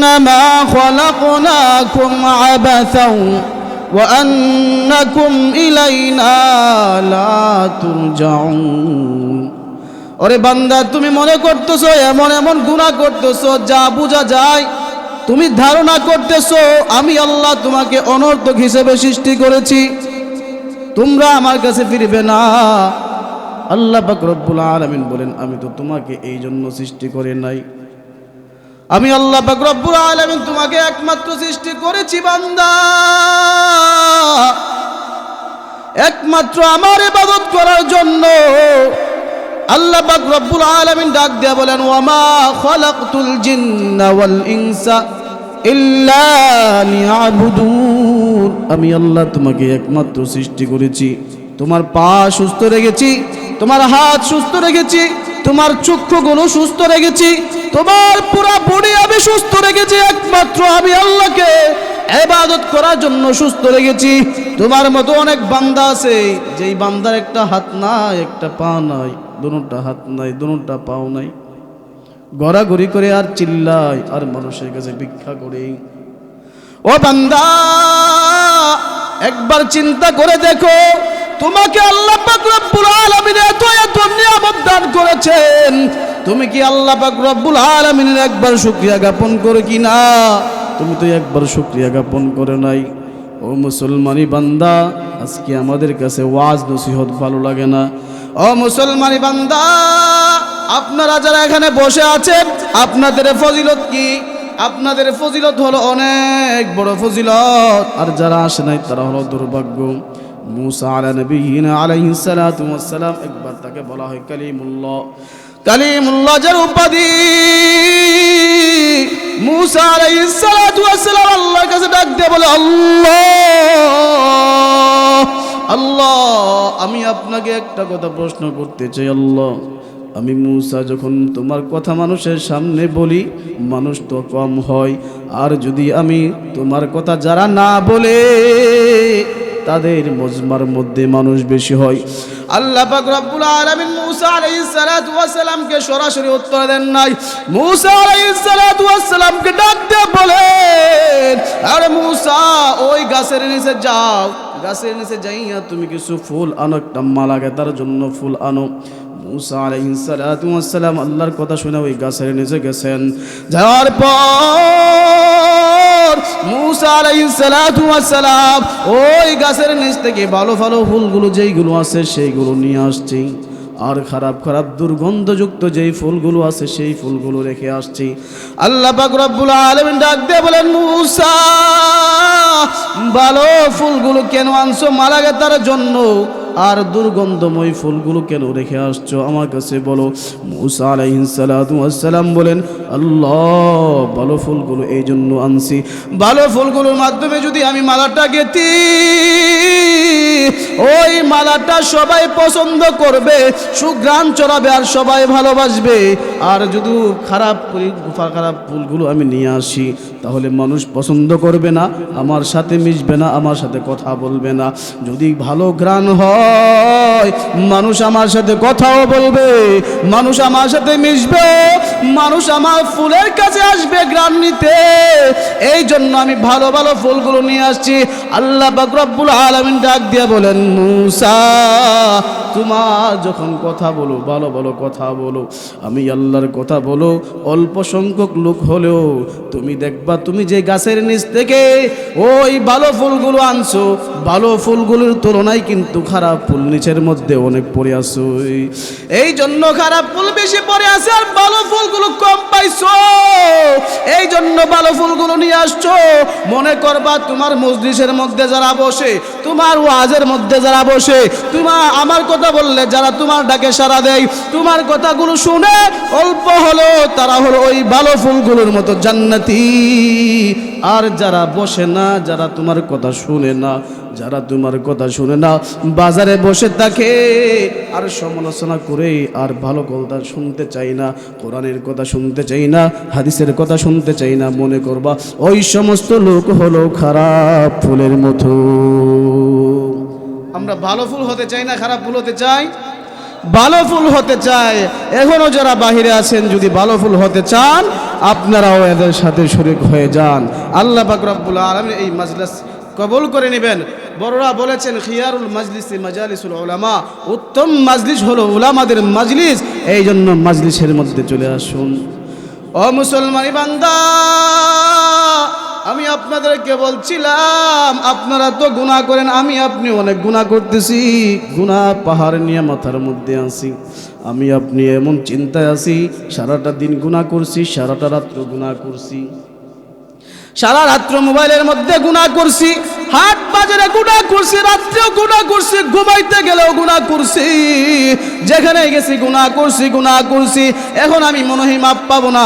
إنما خلقناكم عبثا وأنكم إلينا لا ترجعون ওরে বান্দা তুমি মনে করতেছো এমন এমন গুনাহ করতেছো যা বোঝা যায় তুমি ধারণা করতেছো আমি আল্লাহ তোমাকে অনর্থক হিসেবে সৃষ্টি করেছি তোমরা আমার কাছে ফিরবে না আল্লাহ পাক রব্বুল আলামিন বলেন আমি তো তোমাকে এই জন্য সৃষ্টি করে নাই আমি আল্লাহ পাক রব্বুল আলামিন তোমাকে একমাত্র সৃষ্টি করেছি বান্দা একমাত্র আমার ইবাদত করার জন্য আল্লাহ পাক রব্বুল আলামিন ডাক দিয়ে বলেন ওয়ামা খালাকতুল জিন্না ওয়াল ইনসা ইল্লা লিয়াবুদুন আমি আল্লাহ তোমাকে একমাত্র সৃষ্টি করেছি তোমার পা সুস্থ রেখেছি তোমার হাত সুস্থ রেখেছি তোমার চক্ষুগুলো সুস্থ রেখেছি তোমার পুরো বডি আমি সুস্থ রেখেছি একমাত্র আমি আল্লাহকে ইবাদত করার জন্য সুস্থ রেখেছি তোমার মতো অনেক বান্দা আছে যেই বান্দার একটা হাত নাই একটা পা নাই দুটোটা হাত নাই দুটোটা পাও নাই গড়াগড়ি করে আর চিল্লায় আর মানুষের কাছে ভিক্ষা করে ও বান্দা একবার চিন্তা করে দেখো তোমাকে আল্লাহ পাক রব্বুল আলামিন এত নিয়ামত দান করেছেন তুমি কি আল্লাহ পাক রব্বুল আলামিনের একবার শুকরিয়া জ্ঞাপন করো কি না তুমি তো একবার শুকরিয়া জ্ঞাপন করে নাই ও মুসলমানি বান্দা আজকে আমাদের কাছে ওয়াজ নসিহত ভালো লাগে না ও মুসলমানি বান্দা আপনারা যারা এখানে বসে আছেন আপনাদের ফজিলত কি আপনাদের ফজিলত হলো অনেক বড় ফজিলত আর যারা আসে নাই তারা হলো দুর্ভাগ্য মুসা আলাইহিস সালাতু ওয়াস সালাম একবার তাকে বলা হয় কালিমুল্লাহ যার উপাধি মুসা আলাইহিস সালাতু ওয়াস সালাম আল্লাহর কাছে ডাক দিয়ে বলে আল্লাহ আমি আপনাকে একটা কথা প্রশ্ন করতে চাই আল্লাহ আমি মুসা যখন তোমার কথা মানুষের সামনে বলি মানুষ তো কম হয় আর যদি আমি তোমার কথা যারা না বলে তাদের মজমার মধ্যে মানুষ বেশি হয় আল্লাহ পাক রব্বুল আলামিন মুসা আলাইহিস সালাতু ওয়াস সালামকে সরাসরি উত্তর দেন নাই মুসা আলাইহিস সালাতু ওয়াস সালামকে ডাক দিয়ে বলেন আরে মুসা ওই গাছের নিচে যাও গাছের নিচে যাইয়া তুমি কিছু ফুল আনো একটা মালা গাঁথার জন্য ফুল আনো মুসা আলাইহিস সালাতু ওয়াস সালাম আল্লাহর কথা শুনে ওই গাছের নিচে গেছেন যাওয়ার পর মুসা আলাইহিস সালাতু ওয়াস সালাম ওই গাছের নিচ থেকে ভালো ভালো ফুলগুলো যেইগুলো আছে সেইগুলো নিয়ে আসছে আর খারাপ খারাপ দুর্গন্ধযুক্ত যেই ফুলগুলো আছে সেই ফুলগুলো রেখে আসছি আল্লাহ পাক রব্বুল আলামিন ডাক দিয়ে বলেন মুসা ভালো ফুলগুলো কেন আনছো মালা গাঁথার জন্য আর দুর্গন্ধময় ফুলগুলো কেন রেখে আসছো আমার কাছে বলো মুসা আলাইহিস সালাতু ওয়াস সালাম বলেন আল্লাহ ভালো ফুলগুলো এই জন্য আনছি ভালো ফুলগুলোর মাধ্যমে যদি আমি মালাটা গেঁথি ওই মালাটা সবাই পছন্দ করবে সুঘ্রাণ ছড়াবে আর সবাই ভালোবাসবে আর যদি খারাপ ফুলগুলো আমি নিয়ে আসি তাহলে মানুষ পছন্দ করবে না আমার সাথে মিশবে না আমার সাথে কথা বলবে না যদি ভালো ঘ্রাণ হয় মানুষ আমার সাথে কথাও বলবে মানুষ আমার সাথে মিশবে মানুষ আমার ফুলের কাছে আসবে ঘ্রাণ নিতে এই জন্য আমি ভালো ভালো ফুলগুলো নিয়ে আসছি আল্লাহ পাক রব্বুল আলামিন ডাক দিয়ে বলেন মুসা তোমার যখন কথা বলো ভালো ভালো কথা বলো আমি আল্লাহর কথা বলো অল্প সংখ্যক লোক হলেও তুমি দেখবা তুমি যে গাছের নিচ থেকে ওই ভালো ফুলগুলো আনছো ভালো ফুলগুলোর তুলনায় কিন্তু খারাপ ফুল নিচের মধ্যে অনেক পড়ে আছে এই জন্য খারাপ ফুল বেশি পড়ে আছে আর ভালো ফুলগুলো কম পাইছো এই জন্য ভালো ফুলগুলো নিয়ে আসছো মনে করবা তোমার মজলিসের মধ্যে যারা বসে তোমার ওয়াজের মধ্যে যারা বসে তোমার আমার কথা বললে যারা তোমার ডাকে সাড়া দেয় তোমার কথাগুলো শুনে অল্প হলো তারা হলো ওই ভালো ফুলগুলোর মতো জান্নাতি আর যারা বসে না যারা তোমার কথা শুনে না যারা তোমার কথা শুনে না বাজারে বসে থাকে আর সমালোচনা করে আর ভালো কথা শুনতে চাই না কোরআনের কথা শুনতে চাই না হাদিসের কথা শুনতে চাই না মনে করবা ওই সমস্ত লোক হলো খারাপ ফুলের মতো আমরা ভালো ফুল হতে চাই না খারাপ ফুল হতে চাই ভালো ফুল হতে চায়, এখনো যারা বাহিরে আছেন যদি ভালো ফুল হতে চান আপনারাও এদের সাথে শরীক হয়ে যান। আল্লাহ পাক রব্বুল আলামিন এই মাজলিস কবুল করে নেবেন। বড়রা বলেছেন খিয়ারুল মাজলিসি মাজালিসুল উলামা, উত্তম মাজলিস হলো উলামাদের মাজলিস, এই জন্য মাজলিসের মধ্যে চলে আসুন। ও মুসলমানি বান্দা, আমি আপনাদেরকে বলছিলাম আপনারা তো গুনাহ করেন, আমি আপনি অনেক গুনাহ করতেছি, গুনাহ পাহাড় নিয়ে মাথার মধ্যে আছি। আমি আপনি এমন চিন্তায় আছি, সারাটা দিন গুনাহ করছি, সারাটা রাত্র গুনাহ করছি, সারা রাত্র মোবাইলের মধ্যে গুনাহ করছি, হাট বাজারে গুনাহ করছি, রাত্রেও গুনাহ করছি, ঘুমাইতে গেলেও গুনাহ করছি, যেখানে গেছি গুনাহ করছি, গুনাহ করছি। এখন আমি মনে হয় মাপ পাবো না,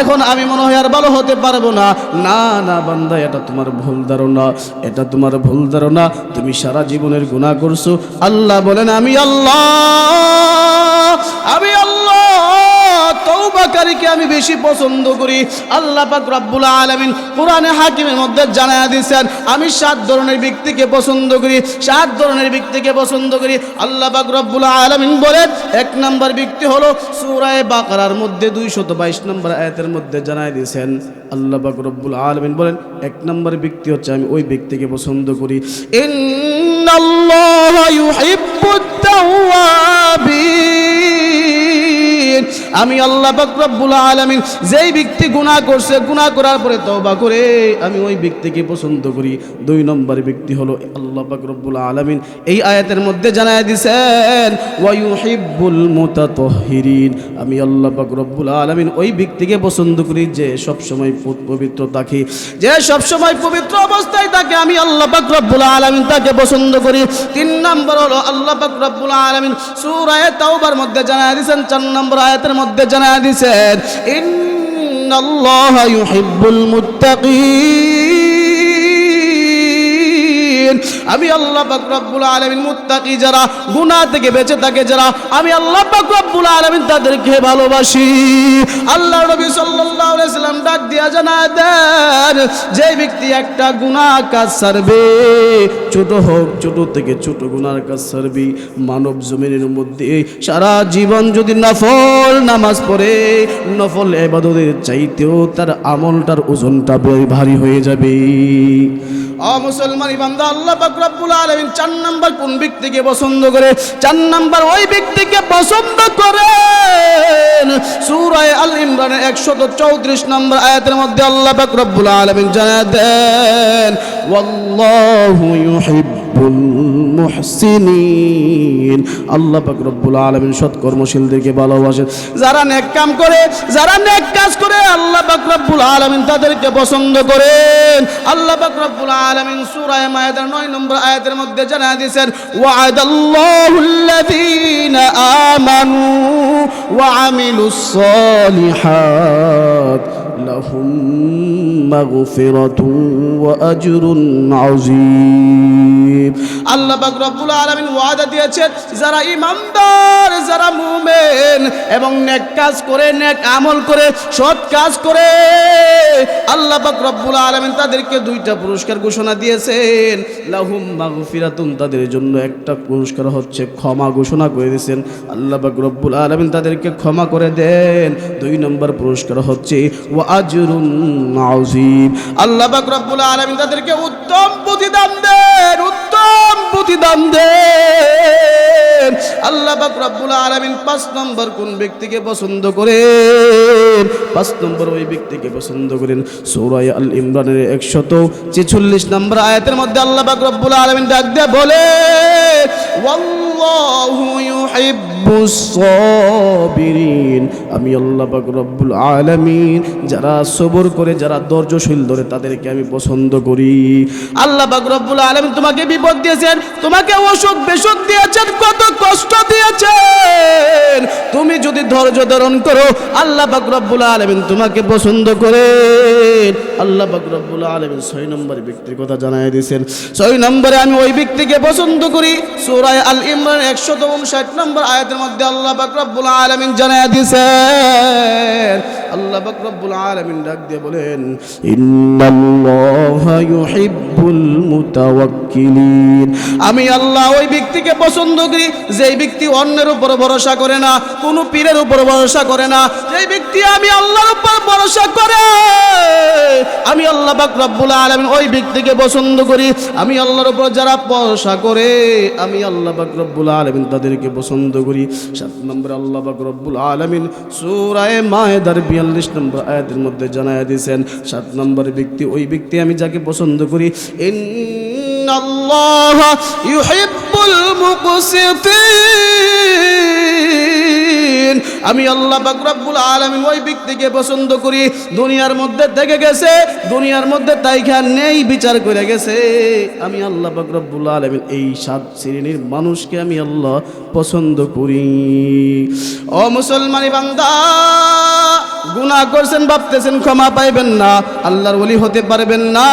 এখন আমি মনে হয় আর ভালো হতে পারবো না। না না বান্দা, এটা তোমার ভুল ধারণা, এটা তোমার ভুল ধারণা। তুমি সারা জীবনের গুনাহ করছো। আল্লাহ বলেন আমি আল্লাহ তওবাকারীকে আমি বেশি পছন্দ করি। আল্লাহ পাক রব্বুল আলামিন কোরআনে হাকিমের মধ্যে জানায়া দিয়েছেন আমি 7 ধরনের ব্যক্তিকে পছন্দ করি, 7 ধরনের ব্যক্তিকে পছন্দ করি। আল্লাহ পাক রব্বুল আলামিন বলেন 1 নম্বর ব্যক্তি হলো সূরা বাকারার মধ্যে 222 নম্বর আয়াতের মধ্যে জানায়া দিয়েছেন। আল্লাহ পাক রব্বুল আলামিন বলেন 1 নম্বর ব্যক্তি হচ্ছে আমি ওই ব্যক্তিকে পছন্দ করি, ইন্নাল্লাহা ইউহিব্বুত তাওয়াবিন। আমি আল্লাহ পাক রব্বুল আলামিন যেই ব্যক্তি গুনাহ করছে, গুনাহ করার পরে তওবা করে, আমি ওই ব্যক্তিকে পছন্দ করি। 2 নম্বর ব্যক্তি হলো আল্লাহ পাক রব্বুল আলামিন এই আয়াতের মধ্যে জানায়া দিয়েছেন ওয়া ইউহিব্বুল মুতাতাহহিরিন। আমি আল্লাহ পাক রব্বুল আলামিন ওই ব্যক্তিকে পছন্দ করি যে সব সময় পবিত্র থাকে, যে সব সময় পবিত্র অবস্থায় থাকে, আমি আল্লাহ পাক রব্বুল আলামিন তাকে পছন্দ করি। 3 নম্বর হলো আল্লাহ পাক রব্বুল আলামিন সূরা তাওবার মধ্যে জানায়া দিয়েছেন, 4 নম্বর আয়াতের মধ্যে জানায়া দিয়েছেন ইন্নাল্লাহা ইউহিব্বুল মুত্তাকিন। আমি আল্লাহ পাক রব্বুল আলামিন মুত্তাকি যারা, গুনাহ থেকে বেঁচে থাকে যারা, আমি আল্লাহ পাক রব্বুল আলামিন তাদেরকে ভালোবাসি। আল্লাহ নবী সাল্লাল্লাহু আলাইহি সাল্লাম ডাক দিয়া জানায় দেন যে ব্যক্তি একটা গুনাহ কাজ ছাড়বে, ছোট হোক, ছোট থেকে ছোট গুনার কাজ ছাড়বে, মানব জমিনের মধ্যে সারা জীবন যদি নফল নামাজ পড়ে, নফল ইবাদতের চাইতেও তার আমলটার ওজনটা ভারী হয়ে যাবে। ও মুসলমান বান্দা, আল্লাহ পাক রব্বুল আলামিন 4 নম্বর কোন ব্যক্তিকে পছন্দ করে? 4 নম্বর ওই ব্যক্তিকে পছন্দ করেন সূরা আল ইমরানের 134 নম্বর আয়াতের মধ্যে আল্লাহ পাক রব্বুল আলামিন জানায় দেন ওয়াল্লাহু ইউহিব্বুল মুহসিনিন। আল্লাহ পাক রব্বুল আলামিন সৎকর্মশীলদেরকে ভালোবাসেন, যারা নেক কাম করে, যারা নেক কাজ করে, আল্লাহ পাক রব্বুল আলামিন তাদেরকে পছন্দ করেন। আল্লাহ পাক রব্বুল আলামিন সূরা মায়েদার 9 নম্বর আয়াতের মধ্যে জানায় দিয়েছেন ওয়া'দাল্লাহুল্লাযীনা আমানু ওয়া আমিলুস সালিহাত লাহুম মাগফিরাতুন ওয়া আজরুন আযীম। আল্লাহ পাক রব্বুল আলামিন ওয়াদা দিয়েছেন যারা ঈমানদার, যারা মুমিন এবং নেক কাজ করে, নেক আমল করে, সৎ কাজ করে, আল্লাহ পাক রব্বুল আলামিন তাদেরকে 2টা পুরস্কার ঘোষণা দিয়েছেন। লাহুম মাগফিরাতুন, তাদের জন্য একটা পুরস্কার হচ্ছে ক্ষমা ঘোষণা করে দিয়েছেন। আল্লাহ পাক রব্বুল আলামিন তাদেরকে ক্ষমা করে দেন। 2 নম্বর পুরস্কার হচ্ছে ওয়া আজরুন আযীম। আল্লাহ পাক রব্বুল আলামিন তাদেরকে উত্তম প্রতিদান দেন, উত্তম প্রতিদান দেন। আল্লাহ পাক রব্বুল আলামিন 5 নম্বর কোন ব্যক্তিকে পছন্দ করেন? 5 নম্বর ওই ব্যক্তিকে পছন্দ করেন সূরা আল ইমরানের 146 নম্বর আয়াতের মধ্যে আল্লাহ পাক রব্বুল আলামিন ডাক দিয়ে বলে ওয়াল্লাহু ইউহিব্বুস সাবিরিন। আমি আল্লাহ পাক রব্বুল আলামিন যারা সবর করে, যারা ধৈর্যশীল ধরে, তাদেরকে আমি পছন্দ করি। আল্লাহ পাক রব্বুল আলামিন তোমাকে বিপদ দিয়েছেন, তোমাকে অসুখ বিসুখ দিয়েছেন, কত কষ্ট দিয়েছেন, তুমি যদি ধৈর্য ধারণ করো, আল্লাহ পাক রব্বুল আলামিন তোমাকে পছন্দ করেন। আল্লাহ পাক রব্বুল আলামিন 6 নম্বর ব্যক্তির কথা জানায় দিয়েছেন। 6 নম্বরে আমি ওই ব্যক্তিকে পছন্দ করি সূরা আল ইমরান 159 নম্বর আয়াতের মধ্যে আল্লাহ পাক রব্বুল আলামিন জানায় দিয়েছেন আল্লাহ পাক রব্বুল আলামিন ডাক দিয়ে বলেন ইন্নাল্লাহা ইউহিব্বুল মুতাওয়াক্কিলিন, আমি আল্লাহ ওই ব্যক্তিকে পছন্দ করি যেই ব্যক্তি অন্যের উপর ভরসা করে না, কোনো পীরের উপর ভরসা করে না। যেই ব্যক্তি আমি আল্লাহর উপর ভরসা করে, আমি আল্লাহ পাক রব্বুল আলামিন ওই ব্যক্তিকে পছন্দ করি। আমি আল্লাহর উপর যারা ভরসা করে, আমি আল্লাহ পাক রব্বুল আলামিন তাদেরকে পছন্দ করি। 7 নম্বর আল্লাহ পাক রব্বুল আলামিন সূরা মায়েদার 42 নম্বর আয়াতের মধ্যে জানায়া দিয়েছেন 7 নম্বর ব্যক্তি ওই ব্যক্তি আমি যাকে পছন্দ করি, ইন্নাল্লাহা ইউহিব্বুল মুকসিতিন, আমি আল্লাহ পাক রব্বুল আলামিন ওই ব্যক্তিকে পছন্দ করি দুনিয়ার মধ্যে থেকে গেছে, দুনিয়ার মধ্যে তাইখা নেই বিচার করে গেছে। আমি আল্লাহ পাক রব্বুল আলামিন এই 7 শ্রেণীর মানুষকে আমি আল্লাহ পছন্দ করি। ও মুসলমানি বান্দা, গুনাহ করছেন ভাবতেছেন ক্ষমা পাইবেন না, আল্লাহর ওলি হতে পারবেন না,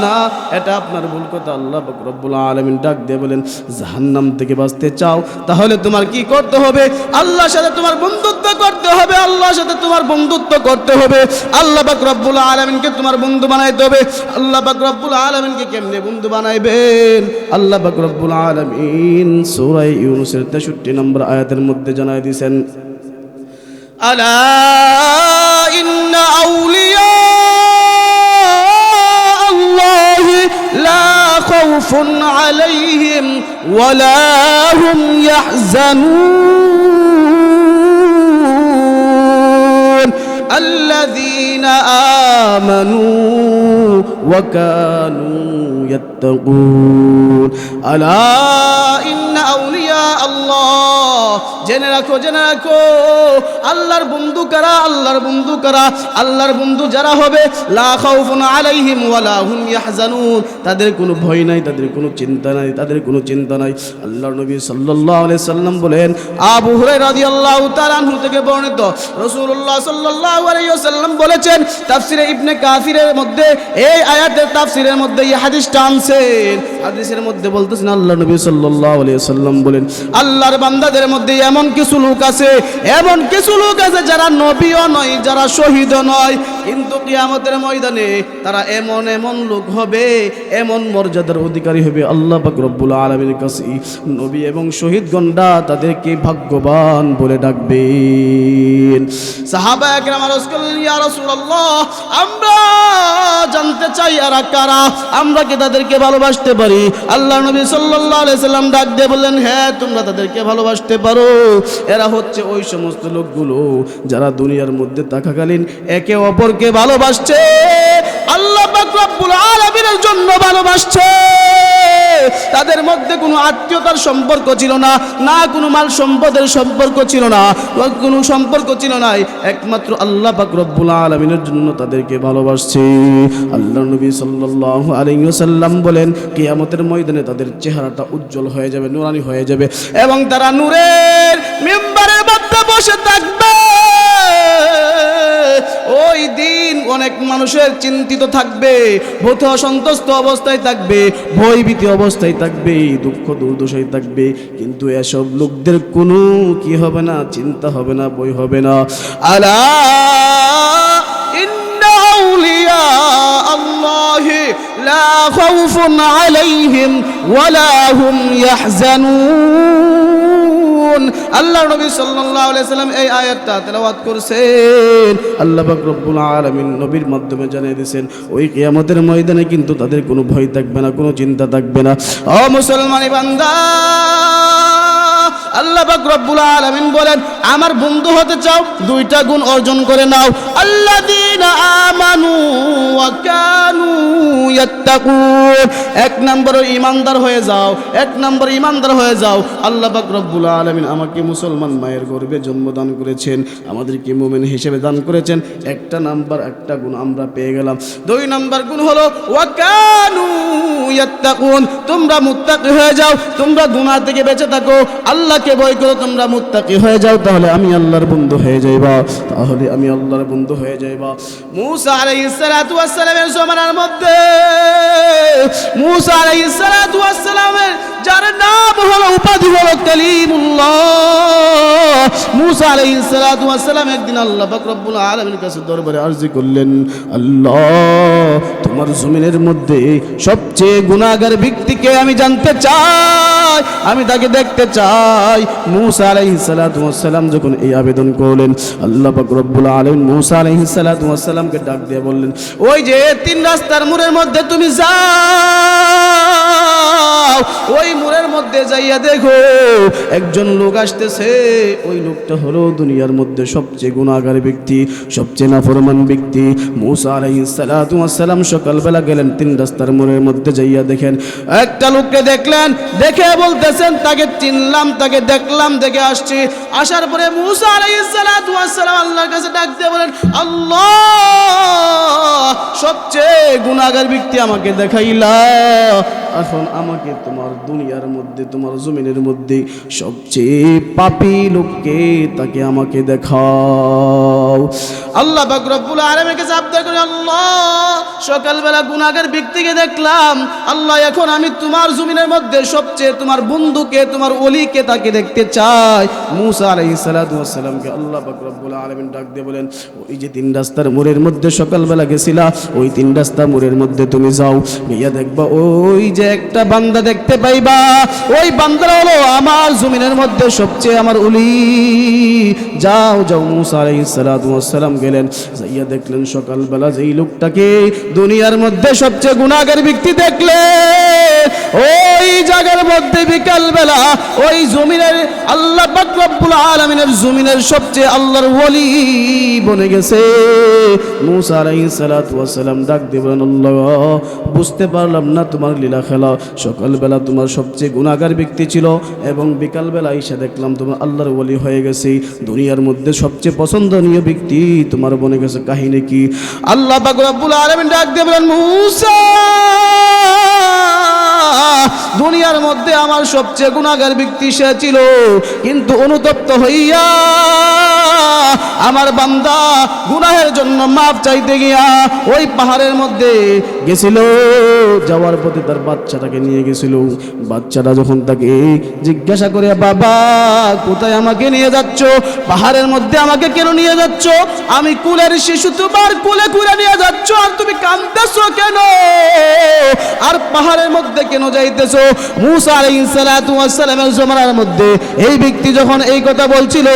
না, এটা আপনার ভুল কথা। আল্লাহ পাক রব্বুল আলামিন ডাক দিয়ে বলেন জাহান্নাম থেকে বাঁচতে চাও তাহলে তোমার কি করতে হবে? আল্লাহর সাথে তোমার বন্ধুত্ব করতে হবে, আল্লাহর সাথে তোমার বন্ধুত্ব করতে হবে। আল্লাহ পাক রব্বুল আলামিনকে তোমার বন্ধু বানাইতে হবে। আল্লাহ পাক রব্বুল আলামিনকে কেমনে বন্ধু বানাইবেন? আল্লাহ পাক রব্বুল আলামিন সূরা ইউনূসের 63 নম্বর আয়াতের মধ্যে জানায় দিয়েছেন আলা ইন্না আউলিয়া আল্লাহি লা খাউফুন আলাইহিম ওয়ালা হুম ইয়াহজানুন আল্লাযীনা আমানু ওয়া কানু ইয়াত্তাকুন। আলা ইন্না আউলিয়া আল্লাহ, জেনে রাখো, জেনে রাখো, আল্লাহর বন্ধু কারা, আল্লাহর বন্ধু কারা, আল্লাহর বন্ধু যারা হবে লা খাউফুন আলাইহিম ওয়ালা হুম ইয়াহজানুন, তাদের কোনো ভয় নাই, তাদের কোনো চিন্তা নাই, তাদের কোনো চিন্তা নাই। আল্লাহর নবী সাল্লাল্লাহু আলাইহি সাল্লাম বলেন, আবু হুরায়রা রাদিয়াল্লাহু তাআলা আনহু থেকে বর্ণিত, রাসূলুল্লাহ সাল্লাল্লাহু আলাইহি ওয়াসাল্লাম বলেছেন, তাফসিরে ইবনে কাসিরের মধ্যে এই আয়াতের তাফসিরের মধ্যে এই হাদিসটা আনছেন। হাদিসের মধ্যে বলতেছেন আল্লাহর নবী সাল্লাল্লাহু আলাইহি ওয়াসাল্লাম বলেন, আল্লাহর বান্দাদের মধ্যে এমন কিছু লোক আছে, এমন কিছু লোক আছে যারা নবীও নয়, যারা শহীদও নয়, কিন্তু কিয়ামতের ময়দানে তারা এমন এমন লোক হবে, এমন মর্যাদার অধিকারী হবে, আল্লাহ পাক রব্বুল আলামিনের কাছে নবী এবং শহীদগণরা তাদেরকে ভাগ্যবান বলে ডাকবেন। সাহাবায়ে কেরাম আরজ করলেন, ইয়া রাসূলুল্লাহ, আমরা জানতে চাই এরা কারা, আমরা কি তাদেরকে ভালোবাসতে পারি? আল্লাহর নবী সাল্লাল্লাহু আলাইহি সাল্লাম ডাক দিয়ে বললেন, হ্যাঁ, তোমরা তাদেরকে ভালোবাসতে পারো। এরা হচ্ছে ওই সমস্ত লোকগুলো যারা দুনিয়ার মধ্যে থাকাকালীন একে অপরকে ভালোবাসছে, আল্লাহ পাক রব্বুল আলামিনের জন্য ভালোবাসছে। তাদের মধ্যে কোনো আত্মীয়তার সম্পর্ক ছিল না, না কোনো মাল সম্পদের সম্পর্ক ছিল না, কোনো সম্পর্ক ছিল না, একমাত্র আল্লাহ পাক রব্বুল আলামিনের জন্য তাদেরকে ভালোবাসছে। আল্লাহর নবী সাল্লাল্লাহু আলাইহি ওয়াসাল্লাম বলেন, কিয়ামতের ময়দানে তাদের চেহারাটা উজ্জ্বল হয়ে যাবে, নূরানি হয়ে যাবে, এবং তারা নূরের মিম্বারের মধ্যে বসে থাকবে। ওই দিন অনেক মানুষের চিন্তিত থাকবে, ভূত অসন্তুষ্ট অবস্থায় থাকবে, ভয়ভীতি অবস্থায় থাকবে, দুঃখ দুর্দশায় থাকবে, কিন্তু এসব লোকদের কোনো কি হবে না, চিন্তা হবে না, ভয় হবে না। আলা ইন্না আউলিয়া আল্লাহি লা খাউফুন আলাইহিম ওয়ালা হুম ইয়াহজানুন। আল্লাহর নবী সাল্লাল্লাহু আলাইহি সাল্লাম এই আয়াতটা তেলাওয়াত করেছেন। আল্লাহ পাক রব্বুল আলামিন নবীর মাধ্যমে জানিয়ে দিয়েছেন, ওই কিয়ামতের ময়দানে কিন্তু তাদের কোনো ভয় থাকবে না, কোনো চিন্তা থাকবে না। ও মুসলমানি বান্দা, আল্লাহ পাক রব্বুল আলামিন বলেন, আমার বন্ধু হতে চাও, দুইটা গুণ অর্জন করে নাও। আল্লাযীনা আমানু ওয়া কানু ইয়াত্তাকুন, এক নম্বর ঈমানদার হয়ে যাও, এক নম্বর ঈমানদার হয়ে যাও। আল্লাহ পাক রব্বুল আলামিন আমাকে মুসলমান মায়ের গর্ভে জন্মদান করেছেন, আমাদেরকে মুমিন হিসেবে দান করেছেন। একটা নাম্বার, একটা গুণ আমরা পেয়ে গেলাম। 2 নম্বর গুণ হলো ওয়া কানু ইয়াত্তাকুন, তোমরা মুত্তাকি হয়ে যাও, তোমরা গুনাহ থেকে বেঁচে থাকো, আল্লাহকে ভয় করো, তোমরা মুত্তাকি হয়ে যাও, তাহলে আমি আল্লাহর বন্ধু হয়ে যাইবা, তাহলে আমি আল্লাহর বন্ধু হয়ে যাইবা। মূসা আলাইহিস সালাতু ওয়াস সালামের জমানার মধ্যে মূসা আলাইহিস সালাতু ওয়াস সালামের যার নাম হলো উপাধি হলো কালিমুল্লাহ, মূসা আলাইহিস সালাতু ওয়াস সালাম একদিন আল্লাহ পাক রব্বুল আলামিনের কাছে দরবারে আরজি করলেন, আল্লাহ তোমার জমিনের মধ্যে সবচেয়ে গুনাহগার ব্যক্তিকে আমি জানতে চাই, আমি তাকে দেখতে চাই। মূসা আলাইহিস সালাতু ওয়াস সালাম যখন এই আবেদন করলেন, আল্লাহ পাক রব্বুল আলামিন মূসা আলাইহিস সালাতু ওয়াস সালামকে ডাক দিয়ে বললেন, ওই যে তিন রাস্তার মোড়ের মধ্যে তুমি যাও, ওই মোড়ের মধ্যে যাইয়া দেখো একজন লোক আসতেছে, ওই লোকটা হলো দুনিয়ার মধ্যে সবচেয়ে গুনাহগার ব্যক্তি, সবচেয়ে নাফরমান ব্যক্তি। মূসা আলাইহিস সালাতু ওয়াস সালাম সকালবেলা গেলেন, তিন রাস্তার মোড়ের মধ্যে যাইয়া দেখেন একটা লোককে দেখলেন, দেখে বলতেছেন তাকে চিনলাম, তাকে দেখলাম, দেখে আসছি। আসার পরে মূসা আলাইহিস সালাতু ওয়াস সালাম আল্লাহর কাছে ডাক দিয়ে বলেন, আল্লাহ সবচেয়ে গুনাহগার ব্যক্তি আমাকে দেখাইলা, এখন আমাকে তোমার দুনিয়ার মধ্যে তোমার জমিনের মধ্যে সবচেয়ে পাপী লোককে তাকে আমাকে দেখাও। আল্লাহ পাক রব্বুল আলামিনের কাছে আবদার করে, আল্লাহ সকালবেলা গুনাহগার ব্যক্তিকে দেখলাম, আল্লাহ এখন আমি তোমার জমিনের মধ্যে সবচেয়ে তোমার বন্ধুকে তোমার ওলিকে তাকে দেখতে চাই। মূসা আলাইহিস সালাতু ওয়াস সালামকে আল্লাহ পাক রব্বুল আলামিন ডাক দিয়ে বলেন, ওই যে তিন রাস্তার মোড়ের মধ্যে সকালবেলা গেছিলা, ওই তিন রাস্তার মোড়ের মধ্যে তুমি যাও, গিয়া দেখবা ওই যে একটা বান্দা দেখতে পাইবা, ওই বান্দাটা হলো আমার জমিনের মধ্যে সবচেয়ে আমার ওলি। যাও যাও। মূসা আলাইহিস সালাতু ওয়াস সালাম গেলেন, যাইয়া দেখলেন সকালবেলা যেই লোকটাকে দুনিয়ার মধ্যে সবচেয়ে গুনাহগার ব্যক্তি দেখলে, ওই জায়গার মধ্যে বিকালবেলা ওই জমিনের আল্লাহ পাক রব্বুল আলামিনের জমিনের সবচেয়ে আল্লাহর ওলি বনে গেছে। মূসা আলাইহিস সালাতু ওয়াস সালাম ডাক দিয়ে বলেন, আল্লাহ বুঝতে পারলাম না তোমার লীলা খেলা, সকালবেলা তোমার সবচেয়ে গুনাহগার ব্যক্তি ছিল এবং বিকালবেলা এসে দেখলাম তোমার আল্লাহর ওলি হয়ে গেছে, দুনিয়ার মধ্যে সবচেয়ে পছন্দনীয় ব্যক্তি তোমার বনে গেছে, কাহিনী কি? আল্লাহ পাক রব্বুল আলামিন ডাক দিয়ে বলেন, মূসা দুনিয়ার মধ্যে আমার সবচেয়ে গুনাহগার ব্যক্তি সে ছিল, কিন্তু অনুতপ্ত হইয়া আমার বান্দা গুনাহের জন্য মাফ চাইতে গিয়া ওই পাহাড়ের মধ্যে গেছিল, যাওয়ার পথে তার বাচ্চাটাকে নিয়ে গেছিল। বাচ্চাটা যখন তাকে জিজ্ঞাসা করে, বাবা কোথায় আমাকে নিয়ে যাচ্ছ, পাহাড়ের মধ্যে আমাকে কেন নিয়ে যাচ্ছ, আমি কুলের শিশু তোমার কুলে কুলে নিয়ে যাচ্ছ, আর তুমি কাঁদতেছো কেন, আর পাহাড়ের মধ্যে কেন যাইতেছো? মূসা আলাইহিস সালাতু ওয়াস সালামের জমানার মধ্যে এই ব্যক্তি যখন এই কথা বলছিল,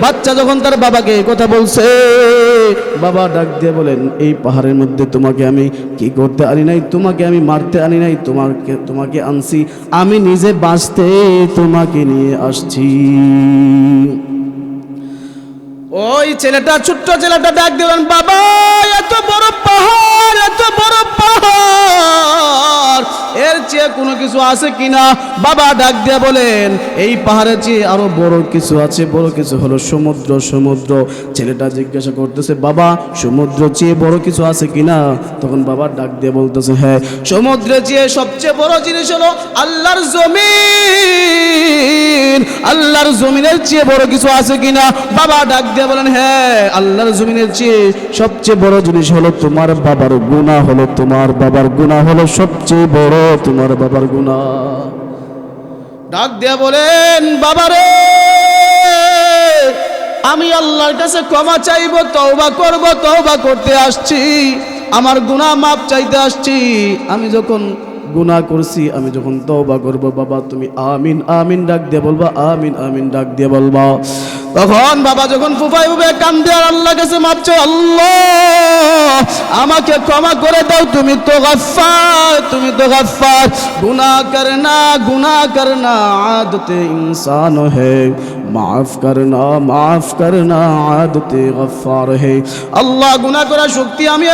বাচ্চা যখন তার বাবাকে এই কথা বলছে, বাবা ডাক দিয়ে বলেন, এই পাহাড়ের মধ্যে তোমাকে আমি কি করতে আনি নাই, তোমাকে আমি মারতে আনি নাই, তোমাকে আনছি আমি নিজে বাঁচতে, তোমাকে নিয়ে আসছি। ওই ছেলেটা, ছোট্ট ছেলেটা ডাক দিলেন, বাবা এত বড় পাহাড়, এত বড় পাহাড়, এর চেয়ে কোনো কিছু আছে কিনা? বাবা ডাক দিয়ে বলেন, এই পাহাড়ের চেয়ে আরো বড় কিছু আছে, বড় কিছু হলো সমুদ্র। সমুদ্র। ছেলেটা জিজ্ঞাসা করতেছে, বাবা সমুদ্র চেয়ে বড় কিছু আছে কিনা? তখন বাবা ডাক দিয়ে বলতেছে, হ্যাঁ সমুদ্রের চেয়ে সবচেয়ে বড় জিনিস হলো আল্লাহর জমিন। আল্লাহর জমিনের চেয়ে বড় কিছু আছে কিনা? বাবা ডাক দিয়ে বলেন, হ্যাঁ আল্লাহর জমিনের চেয়ে সবচেয়ে বড় জিনিস হলো তোমার বাবার গুনাহ, হলো তোমার বাবার গুনাহ হলো সবচেয়ে বড়, তোমার বাবার গুনাহ। ডাক দিয়া বলেন, বাবারে আমি আল্লাহর কাছে ক্ষমা চাইবো, তওবা করব, তওবা করতে আসছি, আমার গুনাহ মাফ চাইতে আসছি। আমি যখন গুনাহ করছি, আমি যখন তওবা করব, বাবা তুমি আমিন আমিন ডাক দিয়ে বলবা, আমিন আমিন ডাক দিয়ে বলবা। তখন বাবা যখন ফুফাই ফুফাই কান্দে আর আল্লাহর কাছে মাপ চায়, আল্লাহ আমাকে ক্ষমা করে দাও, তুমি তো গফফার, তুমি তো গফফার, গুনাহ করনা আদতে ইনসান है, মাফ করনা আদতে গফফার है। আল্লাহ গুনাহ করার শক্তি আমি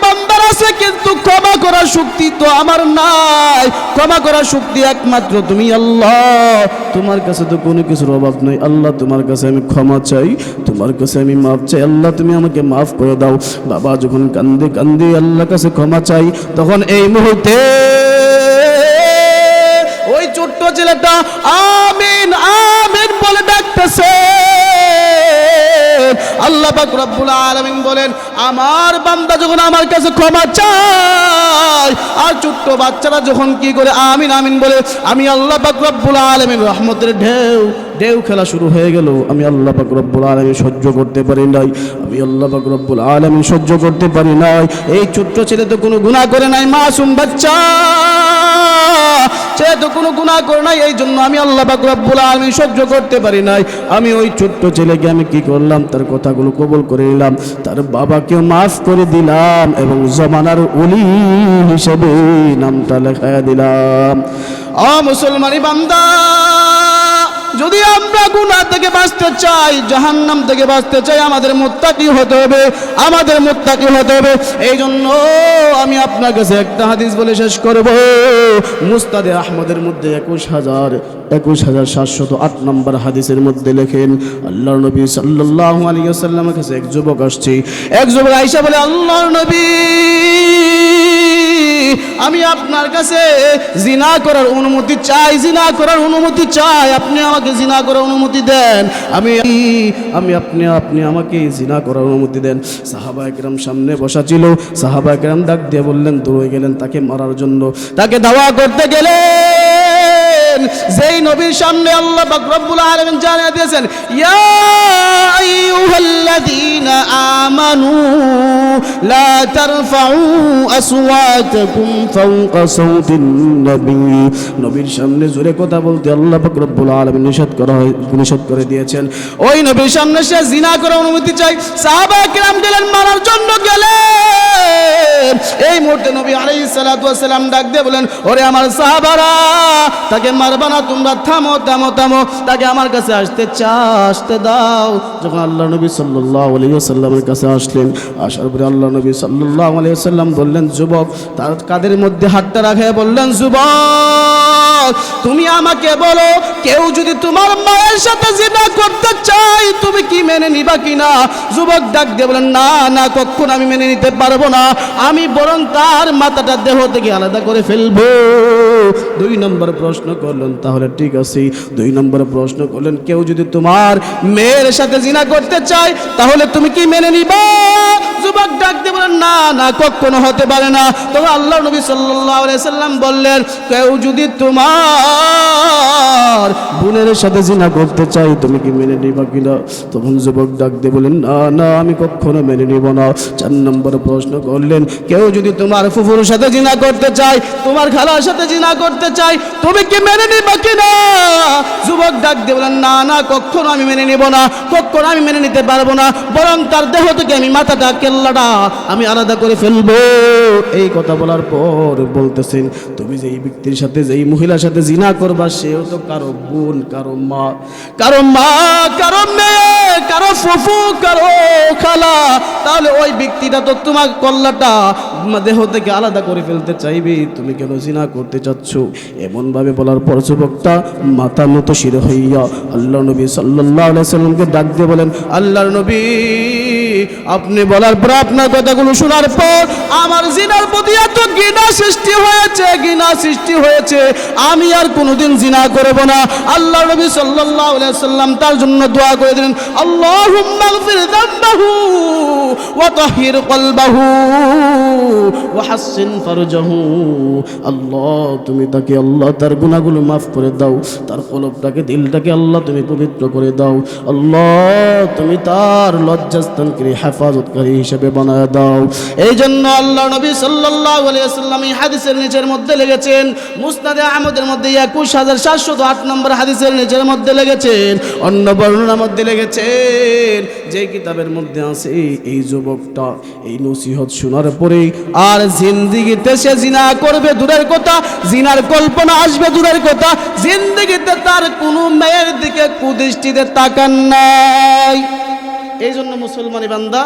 বান্দার আছে, কিন্তু ক্ষমা করার শক্তি তো আমার নাই। ক্ষমা করার শক্তি একমাত্র তুমি আল্লাহ, তোমার কাছে তো কোনো কিছুর অভাব নাই। আল্লাহ তোমার কাছে আমি ক্ষমা চাই, তোমার কাছে আমি মাফ চাই, আল্লাহ তুমি আমাকে মাফ করে দাও। বাবা যখন কান্দে কান্দে আল্লাহর কাছে ক্ষমা চাই, তখন এই মুহূর্তে ওই ছোট্ট ছেলেটা আমিন আমিন বলে ডাকতেছে। আল্লাহ পাক রব্বুল আলামিন বলেন, আমার বান্দা যখন আমার কাছে ক্ষমা চায় আর ছোট্ট বাচ্চারা যখন কি করে আমিন আমিন বলে, আমি আল্লাহ পাক রব্বুল আলামিন রহমতের ঢেউ ঢেউ খেলা শুরু হয়ে গেল। আমি আল্লাহ পাক রব্বুল আলামিন সহ্য করতে পারি নাই, আমি আল্লাহ পাক রব্বুল আলামিন সহ্য করতে পারি নাই। এই ছোট্ট ছেলে তো কোনো গুনাহ করে নাই, মাসুম বাচ্চা, সে তো কোনো গুনাহ করে নাই, এই জন্য আমি আল্লাহ পাক রব্বুল আলামিন সহ্য করতে পারি নাই। আমি ওই ছোট্ট ছেলেকে আমি কি করলাম, তার কথাগুলো কবুল করে নিলাম, তার বাবাকেও মাফ করে দিলাম এবং জমানার ওলি হিসেবে নামটা লেখায়া দিলাম। মুসলমানি বান্দা, যদি আমরা গুনাহ থেকে বাঁচতে চাই, জাহান্নাম থেকে বাঁচতে চাই, আমাদের মুত্তাকি হতে হবে, আমাদের মুত্তাকি হতে হবে। এই জন্য আমি আপনার কাছে একটা হাদিস বলে শেষ করব। মুসনাদে আহমদের মধ্যে 21,708 নম্বর হাদিসের মধ্যে লেখেন, আল্লাহর নবী সাল্লাল্লাহু আলাইহি ওয়াসাল্লামের কাছে এক যুবক আসছে। এক যুবক আয়েশা বলে, আল্লাহর নবী, আমি আপনার কাছে জিনা করার অনুমতি চাই, জিনা করার অনুমতি চাই, আপনি আমাকে জিনা করার অনুমতি দেন। আপনি আমাকে জিনা করার অনুমতি দেন। সাহাবায়ে কেরাম সামনে বসা ছিল, সাহাবায়ে কেরাম ডাক দিয়ে বললেন, দৌড়ে গেলেন তাকে মারার জন্য, তাকে দাওয়া করতে গেলেন। যেই নবীর সামনে আল্লাহ পাক রব্বুল আলামিন জানিয়ে দিয়েছেন, ইয়া আইয়ুহাল্লাযীনা আমানু লা তারফাউ আসওয়াতাকুম ফাওকা সাওতিন নবী, নবীর সামনে জোরে কথা বলতে আল্লাহ পাক রব্বুল আলামিন নিষেধ করে দিয়েছেন। ওই নবীর সামনে সে জিনা করার অনুমতি চাই, সাহাবায়ে কেরাম গেলেন, মারার জন্য গেলেন। এই মুহূর্তে নবী আলাইহিস সালাতু ওয়াস সালাম ডাক দিয়ে বলেন, ওরে আমার সাহাবারা, তাকে মারবা না, তোমরা থামো থামো থামো, তাকে আমার কাছে আসতে দাও। যখন আল্লাহ নবী সাল্লাল্লাহু আলাইহি ওয়াসাল্লামের কাছে আসলেন, আসার পরে আল্লাহ নবী সাল্লাল্লাহু আলাইহি ওয়াসাল্লাম বললেন, যুবক, তার কাদের মধ্যে হাতটা রাখে বললেন, যুবক, তুমি আমাকে বলো, কেউ যদি তোমার মায়ের সাথে জিনা করতে চায় তুমি কি মেনে নিবা কিনা? যুবক ডাক দিয়ে বলেন, না না, কখনো আমি মেনে নিতে পারবো না, আমি বরং তার মাথাটা দেহ থেকে আলাদা করে ফেলবো। 2 নম্বর প্রশ্ন করলেন, তাহলে ঠিক আছে। 2 নম্বর প্রশ্ন করলেন, কেউ যদি তোমার মেয়ের সাথে জিনা করতে চায় তাহলে তুমি কি মেনে নিবা? যুবক ডাক দিয়ে বলেন, না না, কখনো হতে পারে না। তবে আল্লাহ নবী সাল্লাল্লাহু আলাইহি সাল্লাম বললেন, কেউ যদি তোমার বোনের সাথে জিনা করতে চাই তুমি কি মেনে নিবা কিনা? তখন যুবক ডাক দিয়ে বলেন, না না, আমি কখনো মেনে নিব না। 4 নম্বর প্রশ্ন করলেন, কেউ যদি তোমার ফুফুর সাথে জিনা করতে চায়, তোমার খালার সাথে জিনা করতে চায়, তুমি কি মেনে নিবা কিনা? যুবক ডাক দিয়ে বলেন, না না, কখনো আমি মেনে নিব না, কখনো আমি মেনে নিতে পারবো না, বরং তার দেহ থেকে আমি মাথাটা, কেল্লাটা আমি আলাদা করে ফেলবো। এই কথা বলার পর বলতেছেন, তুমি যেই ব্যক্তির সাথে, যেই মহিলার সাথে জিনা করবা, সেও তো কারো বোন, কারো মা, কারো মেয়ে, কারো ফুফু, কারো খালা, তাহলে ওই ব্যক্তিটা তো তোমার কল্লাটা দেহ থেকে আলাদা করে ফেলতে চাইবে, তুমি কেন জিনা করতে চাচ্ছ? এমন ভাবে বলার পর যুবকটা মাথা নত শির হইয়া আল্লাহ নবী সাল্লাল্লাহু আলাইহি সাল্লামকে ডাক দিয়ে বলেন, আল্লাহর নবী, আপনি বলার পর, আপনার কথাগুলো শোনার পর আমার জিনার প্রতি এত ঘৃণা সৃষ্টি হয়েছে, আমি আর কোনোদিন জিনা করব না। আল্লাহ নবী সাল্লাল্লাহু আলাইহি সাল্লাম তার জন্য দোয়া করে দিলেন, আল্লাহুম্মা গফির যামবাহু ওয়া তাহির কলবাহু ওয়া হাসসিন ফারজাহু। আল্লাহ, তুমি তাকে, আল্লাহ তার গুনাহগুলো মাফ করে দাও, তার কলবটাকে, দিলটাকে আল্লাহ তুমি পবিত্র করে দাও। আল্লাহ, তুমি তার লজ্জাস্থানকে হেফাজতকারী হিসেবে বানায় দাও। এই জন্য আল্লাহ নবী সাল্লাল্লাহু আলাইহি ওয়াসাল্লাম এই হাদিসের নিচের মধ্যে লিখেছেন, মুসনাদে আহমদের মধ্যে 21,708 নম্বর হাদিসের নিচের মধ্যে লিখেছেন, অন্য বর্ণনার মধ্যে লিখেছেন, যে কিতাবের মধ্যে আছে, এই যুবকটা এই নসিহত শোনার পরে আর জিন্দেগিতে সে জিনা করবে দূরের কথা, জিনার কল্পনা আসবে দূরের কথা, জিন্দেগিতে তার কোনো মেয়ের দিকে কুদৃষ্টিতে তাকান নাই। এই জন্য মুসলমানি বান্দা,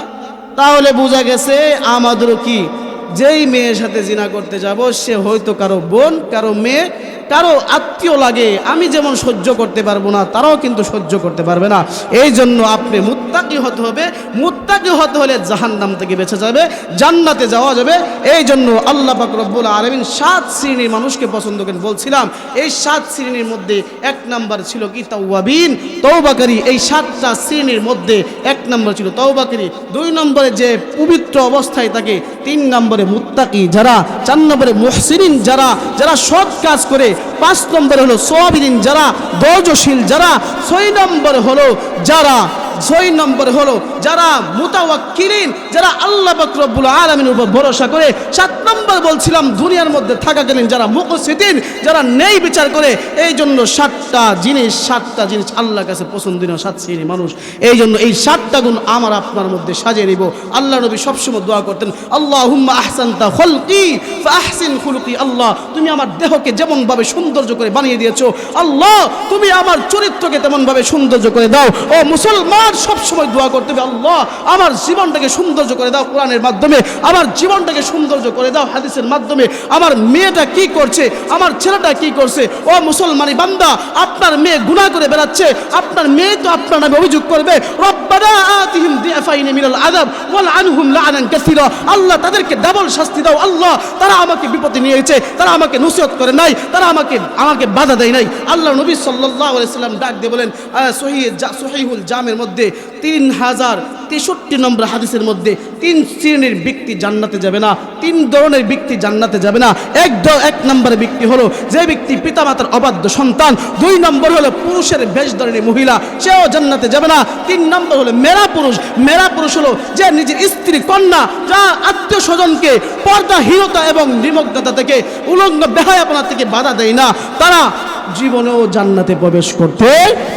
তাহলে বোঝা গেছে আমাদেরও কি যেই মেয়ের সাথে জিনা করতে যাব সে হয়তো কারো বোন, কারো মেয়ে, কারো আত্মীয় লাগে। আমি যেমন সহ্য করতে পারবো না, তারাও কিন্তু সহ্য করতে পারবে না। এই জন্য আপনি মুত্তাকি হতে হবে। মুত্তাকি হতে হলে জাহান্নাম থেকে বেঁচে যাবে, জান্নাতে যাওয়া যাবে। এই জন্য আল্লাহ পাক রব্বুল আলামিন 7 শ্রেণীর মানুষকে পছন্দ করেন। বলছিলাম এই 7 শ্রেণীর মধ্যে 1 নাম্বার ছিল কি? তাওয়াবিন, তওবাকারী। এই 7টা শ্রেণীর মধ্যে 1 নাম্বার ছিল তওবাকারী। 2 নম্বরে যে পবিত্র অবস্থায় থাকে, 3 নম্বরে মুত্তাকি যারা, 4 নম্বরে মুহসিনিন যারা, যারা সৎ কাজ করে, 5 নম্বরে হলো সাবিরিন যারা, ধৈর্যশীল যারা, 6 নম্বরে হলো যারা, 6 নম্বরে হলো যারা মুতাওয়াক্কিলিন, যারা আল্লাহ পাক রব্বুল আলামিনের উপর ভরসা করে। 7 নম্বর বলছিলাম দুনিয়ার মধ্যে থাকাকালীন যারা মুকসিতিন, যারা ন্যায় বিচার করে। এই জন্য 7টা জিনিস আল্লাহর কাছে পছন্দনীয় 7 শ্রেণীর মানুষ। এই জন্য এই 7টা গুণ আমার আপনার মধ্যে সাজিয়ে নিব। আল্লাহ নবী সবসময় দোয়া করতেন, আল্লাহুম্মা আহসানতা খলকি ফাহসিন খুলুকি। আল্লাহ তুমি আমার দেহকে যেমনভাবে সৌন্দর্য করে বানিয়ে দিয়েছো, আল্লাহ তুমি আমার চরিত্রকে তেমনভাবে সৌন্দর্য করে দাও। ও মুসলমান, সবসময় দোয়া করতে হবে, আল্লাহ আমার জীবনটাকে সৌন্দর্য করে দাও কোরআনের মাধ্যমে, আমার জীবনটাকে সৌন্দর্য করে দাও হাদিসের মাধ্যমে। আমার মেয়েটা কি করছে, আমার ছেলেটা কি করছে? ও মুসলমানি বান্দা, আপনার মেয়ে গুনাহ করে বেড়াচ্ছে, আপনার মেয়ে তো আপনার নামে অভিযোগ করবে, রব্বানা আতিহিম দিআফাইন মিনাল আযাব ওয়াল আনহুম লাআনান কাসীরা। আল্লাহ তাদেরকে ডাবল শাস্তি দাও। আল্লাহ তারা আমাকে বিপদে নিয়েছে, তারা আমাকে নসিহত করে নাই, তারা আমাকে বাধা দেয় নাই। আল্লাহ নবী সাল্লাল্লাহু আলাইহি সাল্লাম ডাক দিয়ে বলেন সহিহুল জামের মধ্যে 3063 নম্বর হাদিসের মধ্যে 3 শ্রেণীর ব্যক্তি জান্নাতে যাবে না, 3 ধরনের ব্যক্তি জান্নাতে যাবে না। 1 নম্বর ব্যক্তি হলো যে ব্যক্তি পিতামাতার অবাধ্য সন্তান। 2 নম্বর হলো পুরুষের বেশধরনী মহিলা, সেও জান্নাতে যাবে না। 3 নম্বর হলো মেরা পুরুষ। মেরা পুরুষ হলো যে নিজের স্ত্রী, কন্যা, যা আত্মীয় স্বজনকে পর্দাহীনতা এবং নিমগ্নতা থেকে, উলঙ্গ বেহায়াপনা থেকে বাধা দেয় না, তারা জীবনেও জান্নাতে প্রবেশ করতে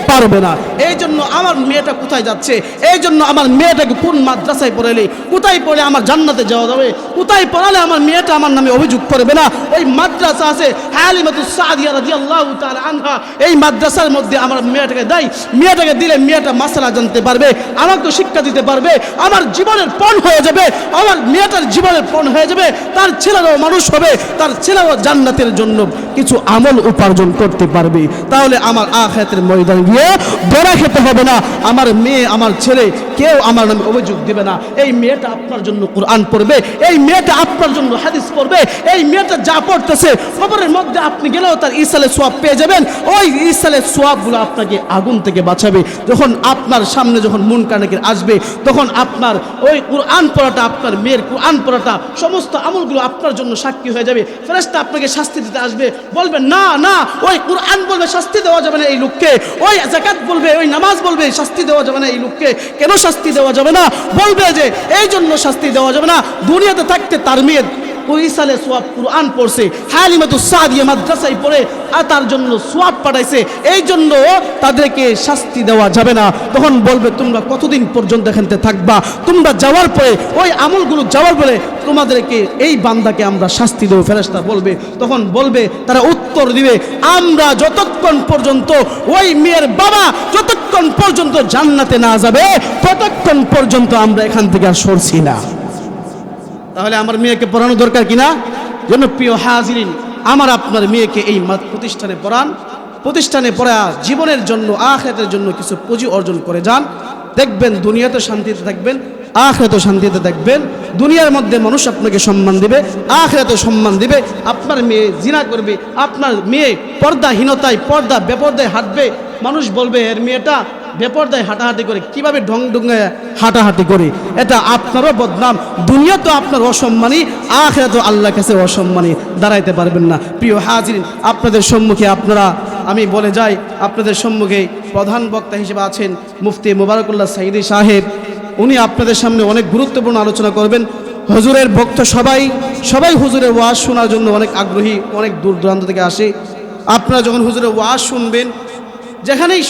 পারবে না। এই জন্য আমার মেয়েটা কোথায় যাচ্ছে, এই জন্য আমার মেয়েটাকে কোন মাদ্রাসায় পড়ালে, কোথায় পড়ে আমার জান্নাতে যাওয়া যাবে, কোথায় পড়ালে আমার মেয়েটা আমার নামে অভিযোগ করবে না। ওই মাদ্রাসা আছে হালিমাতুস সাদিয়া রাদিয়াল্লাহু তাআলা আনহা, এই মাদ্রাসার মধ্যে আমার মেয়েটাকে দিলে মেয়েটা মাসআলা জানতে পারবে, আমাকে শিক্ষা দিতে পারবে, আমার জীবনের পণ হয়ে যাবে, আমার মেয়েটার জীবনের পণ হয়ে যাবে, তার ছেলেরাও মানুষ হবে, তার ছেলেরাও জান্নাতের জন্য কিছু আমল উপার্জন করতে পারবে। তাহলে আমার আখিরাতের ময়দানে গিয়ে ধরা খেতে হবে না। আমার মেয়ে, আমার ছেলে কেউ আমার নামে অভিযোগ দেবে না। এই মেয়েটা আপনার জন্য কোরআন পড়বে, এই মেয়েটা আপনার জন্য হাদিস পড়বে, এই মেয়েটা যা পড়তেছে কবরের মধ্যে আপনি গেলেও তার ইসালে সওয়াব পেয়ে যাবেন। ওই ইসালে সওয়াবগুলো আপনাকে আগুন থেকে বাঁচাবে। যখন আপনার সামনে যখন মুনকার নাকির আসবে, তখন আপনার ওই কোরআন পড়াটা, আপনার মেয়ের কোরআন পড়াটা, সমস্ত আমলগুলো আপনার জন্য সাক্ষী হয়ে যাবে। ফেরেশতা আপনাকে শাস্তি দিতে আসবে, বলবে না না, ওই কোরআন বলবে শাস্তি দেওয়া যাবে না এই লোককে, ওই যাকাত বলবে, ওই নামাজ বলবে শাস্তি দেওয়া যাবে না এই লোককে। কেন শাস্তি দেওয়া যাবে না? বলবে যে এই জন্য শাস্তি দেওয়া যাবে না, দুনিয়াতে থাকতে তার মেয়ে ওই সালে সোয়াব কোরআন পড়ছে, হালিমাতুস সাদিয়া মাদ্রাসায় পড়ে, আর তার জন্য সোয়াব পাঠাইছে, এই জন্য তাদেরকে শাস্তি দেওয়া যাবে না। তখন বলবে তোমরা কতদিন পর্যন্ত এখানে থাকবা? তোমরা যাওয়ার পরে, ওই আমলগুলো যাওয়ার পরে তোমাদেরকে এই বান্দাকে আমরা শাস্তি দেব। ফেরেশতা বলবে, তখন বলবে, তারা উত্তর দিবে, আমরা যতক্ষণ পর্যন্ত ওই মেয়ের বাবা যতক্ষণ পর্যন্ত জান্নাতে না যাবে ততক্ষণ পর্যন্ত আমরা এখান থেকে আর সরছি না। তাহলে আমার মেয়েকে পড়ানো দরকার কিনা? জন্য প্রিয় হাজিরিন, আমার আপনার মেয়েকে এই প্রতিষ্ঠানে পড়ান, প্রতিষ্ঠানে পড়া জীবনের জন্য, আখিরাতের জন্য কিছু পুঁজি অর্জন করে যান। দেখবেন দুনিয়াতে শান্তিতে থাকবেন, আখিরাতে শান্তিতে থাকবেন। দুনিয়ার মধ্যে মানুষ আপনাকে সম্মান দিবে, আখিরাতে সম্মান দিবে। আপনার মেয়ে জিনা করবে, আপনার মেয়ে পর্দাহীনতায়, বেপর্দায় হাঁটবে, মানুষ বলবে এর মেয়েটা বেপর্দায় হাঁটাহাঁটি করে, কিভাবে ঢং ঢুঙ্গায় হাঁটাহাঁটি করে, এটা আপনারও বদনাম। দুনিয়া তো আপনার অসম্মানী, আখিরাতে আল্লাহর কাছে অসম্মানী, দাঁড়াইতে পারবেন না। প্রিয় হাজিরিন, আপনাদের সম্মুখে আমি বলে যাই, আপনাদের সম্মুখে প্রধান বক্তা হিসেবে আছেন মুফতি মোবারকুল্লাহ সাঈদী সাহেব। উনি আপনাদের সামনে অনেক গুরুত্বপূর্ণ আলোচনা করবেন। হুজুরের ভক্ত সবাই হুজুরের ওয়াজ শোনার জন্য অনেক আগ্রহী, অনেক দূর দূরান্ত থেকে আসে। আপনারা যখন হুজুরের ওয়াজ শুনবেন, যেখানেই